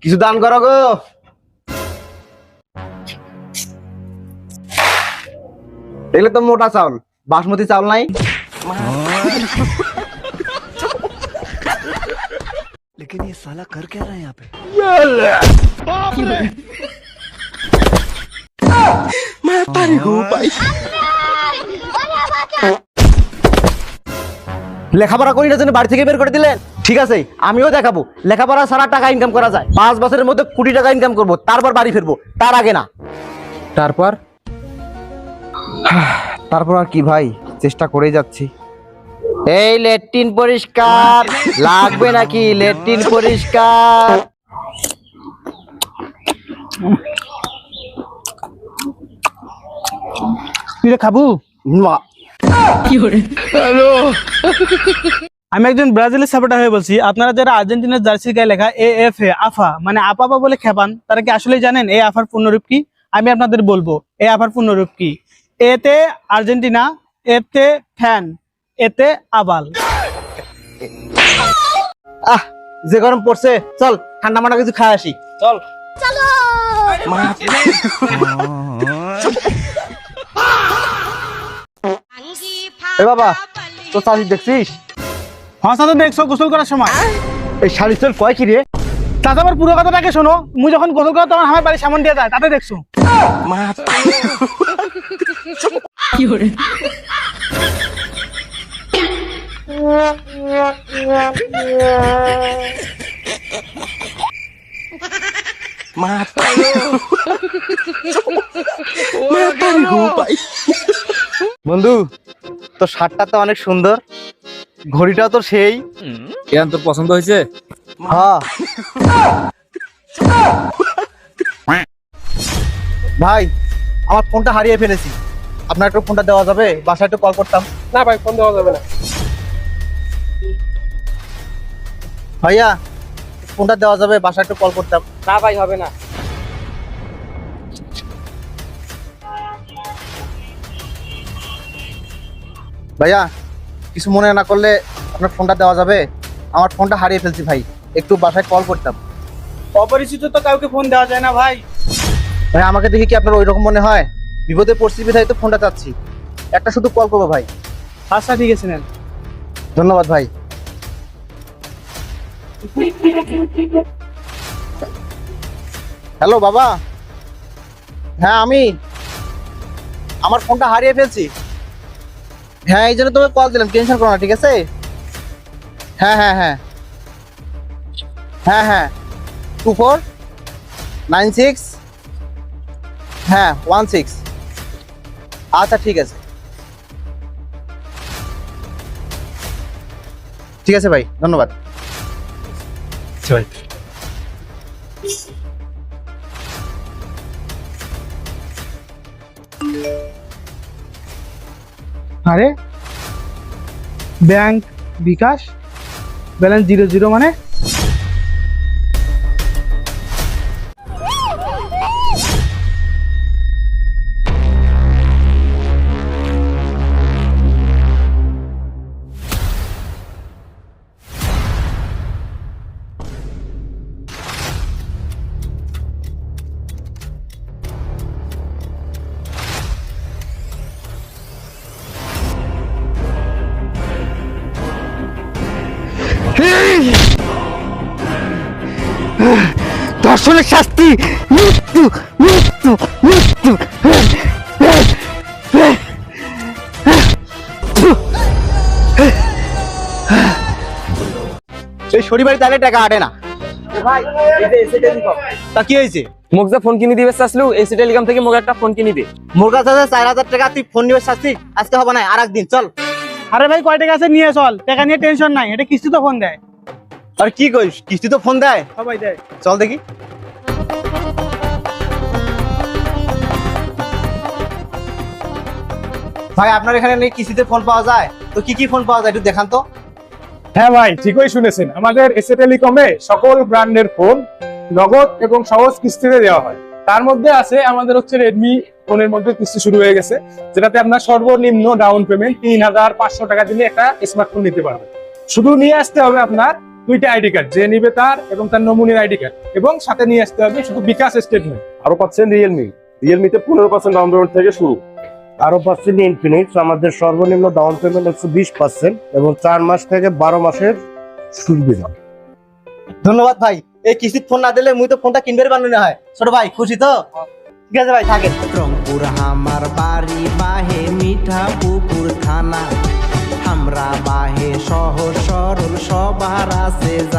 কিছু দান করো গো। এগুলো তো মোটা চাউল, বাসমতি চাউল নাই। लेकिन ये साला कर क्या रहा है यहाँ पे? मैं पानी हूँ भाई। লেখাপড়া করি না জন্য বাড়ি থেকে বের করে দিলেন? ঠিক আছে, আমিও দেখাবো লেখাপড়া ছাড়া টাকা ইনকাম করা যায়। 5 বছরের মধ্যে কোটি টাকা ইনকাম করব, তারপর বাড়ি ফিরবো, তার আগে না। তারপর তারপর আর কি ভাই, চেষ্টা করেই যাচ্ছি। এই ল্যাট্রিন পরিষ্কার লাগবে নাকি? ল্যাট্রিন পরিষ্কার। তুই খাবো? না। আমি একজন ব্রাজিলের সাপোর্টার হয়ে বলছি, আপনারা যারা আর্জেন্টিনার জার্সির গায়ে লেখা AFA আফা মানে আপা বলে খেপান, তারা কি আসলে জানেন এই আফার পূর্ণরূপ কি? আমি আপনাদের বলবো এই আফার পূর্ণরূপ কি। এতে আর্জেন্টিনা, এতে ফ্যান, এতে আবাল। আহ, যে গরম পড়ছে, চল ঠান্ডা মান্ডা কিছু খাই আসি। চল। এ বাবা, তো শাড়ি দেখছিস? হসা তো দেখছো গোসল করার সময়। এই শাড়ি চল কয় কি রে? তাতে আমার পুরো কথাটাকে শোনো, মুই যখন গোসল করো তখন আমার বাড়ির সামনে দিয়ে যায়, তাতে দেখছো। বন্ধু, তোর শার্টটা তো অনেক সুন্দর, ঘড়িটাও তো সেই। কেন তোর পছন্দ হয়েছে? হ্যাঁ ভাই, আমার ফোনটা হারিয়ে ফেলেছি, আপনার একটু ফোনটা দেওয়া যাবে? বাসায় একটু কল করতাম। না ভাই, ফোন দেওয়া যাবে না। ভাইয়া, ফোনটা দেওয়া যাবে? বাসায় একটু কল করতাম। না ভাই, হবে না। ভাইয়া, কিছু মনে না করলে আপনার ফোনটা দেওয়া যাবে? আমার ফোনটা হারিয়ে ফেলছি ভাই, একটু বাসায় কল করতাম। অপরিচিত তো কাউকে ফোন দেওয়া যায় না ভাই। ভাই, আমাকে দেখে কি আপনার ওই রকম মনে হয়? বিপদে পড়ছি বিধায় তো ফোনটা চাচ্ছি, একটা শুধু কল করবো ভাই। আচ্ছা ঠিক আছে, নেন। ধন্যবাদ ভাই। হ্যালো বাবা, হ্যাঁ আমি, আমার ফোনটা হারিয়ে ফেলছি। হ্যাঁ, এই জন্য তোমাকে কল দিলাম, টেনশন করো না, ঠিক আছে? হ্যাঁ হ্যাঁ হ্যাঁ হ্যাঁ হ্যাঁ 2496, হ্যাঁ 16। আচ্ছা ঠিক আছে, ঠিক আছে ভাই, ধন্যবাদ। আরে ব্যাংক বিকাশ ব্যালেন্স 00 মানে? ধর্ষণের শাস্তি মৃত্যু, মৃত্যু, মৃত্যু। এই শনিবারে তাহলে টাকা আটে না ভাই। তা কি হয়েছে? মোক যে ফোন কিনে দিবে চাইছিলু, এসি টেলিকম থেকে মোক একটা ফোন কিনে দে। মোর কাছে আছে 4000 টাকা, তুই ফোন নিবে শাস্তি? আজকে হবে না, আর একদিন চল। আরে ভাই, কয় টাকা আছে নিয়ে চল, টাকা নিয়ে টেনশন নাই, এটা কিস্তি তো ফোন দেয়। আর কি কইস, কিস্তি তো ফোন দেয়? সবাই দেয়। চল দেখি। ভাই, আপনার এখানে নেই কিস্তিতে ফোন পাওয়া যায়? তো কি কি ফোন পাওয়া যায় একটু দেখান তো। হ্যাঁ ভাই, ঠিকই শুনেছেন, আমাদের এসএ টেলিকমে সকল ব্র্যান্ডের ফোন নগদ এবং সহজ কিস্তিতে দেওয়া হয়। তার মধ্যে আছে আমাদের হচ্ছে রেডমি ফোনের মধ্যে কিস্তি শুরু হয়ে গেছে, যেটাতে আপনার সর্বনিম্ন ডাউন পেমেন্ট 3500 টাকা দিলে একটা স্মার্টফোন নিতে পারবেন। শুধু নিয়ে আসতে হবে আপনার 2টা আইডি কার্ড, যে নিবে তার এবং তার নমুনির আইডি কার্ড, এবং সাথে নিয়ে আসতে হবে শুধু বিকাশ স্টেটমেন্ট। আরো পাচ্ছেন রিয়েলমিতে 15% ডাউন পেমেন্ট থেকে শুরু। আরো পাচ্ছেন ইনফিনিক্স, আমাদের সর্বনিম্ন ডাউন পেমেন্ট হচ্ছে 20% এবং 4 মাস থেকে 12 মাসের সুবিধা। ধন্যবাদ ভাই, এই কিস্তিত ফোন না দিলে মুই তো ফোনটা কিনবে পারলো না হয়। ছোট ভাই খুশি তো? ঠিক আছে ভাই, থাকেন। রংপুর আমার বাড়ি বাহে মিঠা পুকুর থানা, আমরা বাহে সহজ সরল সবার আছে জান।